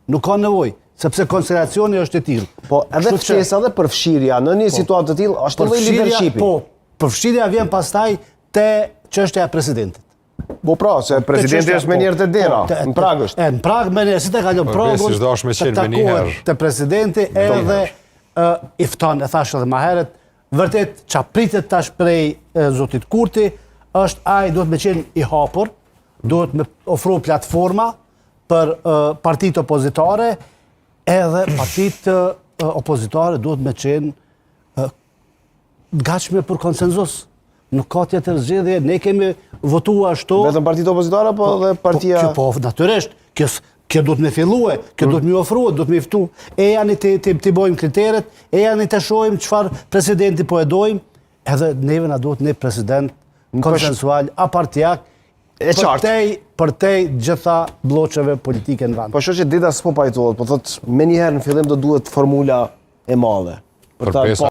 nuk ka nevojë, sepse konsideracioni është i tillë. Po, edhe ftesa dhe përfshirja në një situatë të tillë është lloj leadershipi. Po, përfshirja vjen pastaj te çështja e presidentit. Po pra, se presidenti është me njerë të dera, në Prag është. Në Prag, si të kalon Pragun, të takohet të presidenti edhe i fton, e thash edhe më herët, vërtet që pritet tash prej zotit Kurti, është ai duhet me qenë i hapur, duhet me ofru platforma për partitë opozitare, edhe partitë opozitare duhet me qenë gatshme për konsenzus. Nuk ka tjetër zgjedhje, ne kemi votuar ashtu. Vetëm partitë opozitare apo edhe partia? Po, natyrisht, kjo duhet me fillue, kjo duhet me ofruar, duhet me ftu. E janë të bojmë kriteret, e janë të shohim çfarë presidenti po e dojmë, edhe neve na duhet një president konsensual, apartijak, për te gjitha bloqeve politike në vend. Po shoqë dita s'po pajtohet, po thot me njëherë në fillim do duhet formula e madhe.